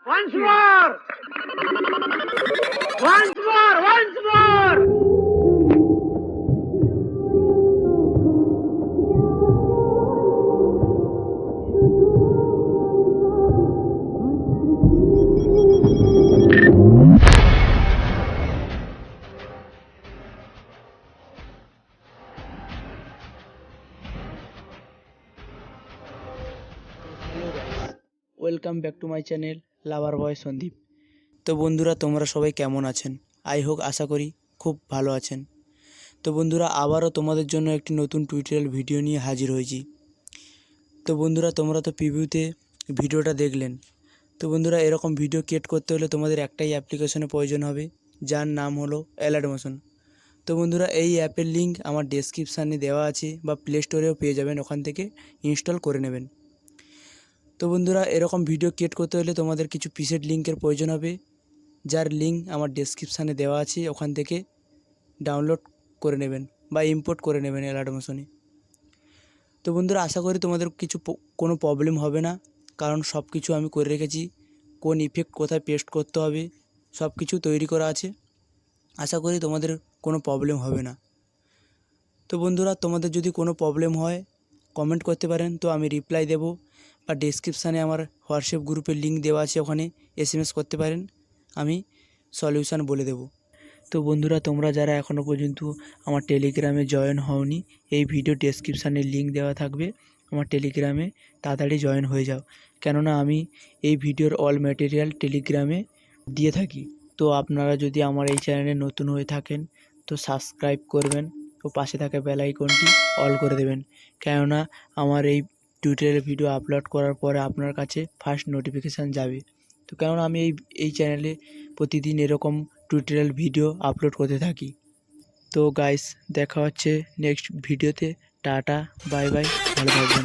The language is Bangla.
Once more! Once more! Once more! Welcome back to my channel lover boy Sandeep. তো বন্ধুরা, তোমরা সবাই কেমন আছেন? আশা করি খুব ভালো আছেন। তো বন্ধুরা, আবারও তোমাদের জন্য একটি নতুন টিউটোরিয়াল ভিডিও নিয়ে হাজির হয়েছি। তো বন্ধুরা, তোমরা তো প্রিভিউতে ভিডিওটা দেখলেন। তো বন্ধুরা, এরকম ভিডিও ক্রিয়েট করতে হলে তোমাদের একটাই অ্যাপ্লিকেশনের প্রয়োজন হবে, যার নাম হলো অ্যালার্ট মোশন। তো বন্ধুরা, এই অ্যাপের লিঙ্ক আমার ডেসক্রিপশানে দেওয়া আছে, বা প্লে স্টোরেও পেয়ে যাবেন, ওখান থেকে ইনস্টল করে নেবেন। তো বন্ধুরা, এরকম ভিডিও ক্রিয়েট করতে হলে তোমাদের কিছু প্রিসেট লিঙ্কের প্রয়োজন হবে, যার লিঙ্ক আমার ডেসক্রিপশানে দেওয়া আছে, ওখান থেকে ডাউনলোড করে নেবেন বা ইম্পোর্ট করে নেবেন অ্যালার্ট মোশনে। তো বন্ধুরা, আশা করি তোমাদের কোনো প্রবলেম হবে না, কারণ সব কিছু আমি করে রেখেছি। কোন ইফেক্ট কোথায় পেস্ট করতে হবে সব কিছু তৈরি করা আছে। আশা করি তোমাদের কোনো প্রবলেম হবে না। তো বন্ধুরা, তোমাদের যদি কোনো প্রবলেম হয় কমেন্ট করতে পারেন, তো আমি রিপ্লাই দেবো, বা ডেসক্রিপশানে আমার হোয়াটসঅ্যাপ গ্রুপের লিঙ্ক দেওয়া আছে, ওখানে SMS করতে পারেন, আমি সলিউশান বলে দেব। তো বন্ধুরা, তোমরা যারা এখনও পর্যন্ত আমার টেলিগ্রামে জয়েন হওনি, এই ভিডিও ডেসক্রিপশানে লিঙ্ক দেওয়া থাকবে, আমার টেলিগ্রামে তাড়াতাড়ি জয়েন হয়ে যাও, কেননা আমি এই ভিডিওর অল ম্যাটেরিয়াল টেলিগ্রামে দিয়ে থাকি। তো আপনারা যদি আমার এই চ্যানেলে নতুন হয়ে থাকেন, তো সাবস্ক্রাইব করবেন ও পাশে থাকা বেল আইকনটি অল করে দেবেন, কেননা আমার এই টিউটোরিয়াল ভিডিও আপলোড করার পরে আপনার কাছে ফার্স্ট নোটিফিকেশান যাবে। তো কেননা আমি এই চ্যানেলে প্রতিদিন এরকম টিউটোরিয়াল ভিডিও আপলোড করতে থাকি। তো গাইস, দেখা হচ্ছে নেক্সট ভিডিওতে। টাটা, বাই বাই, ভালো থাকবেন।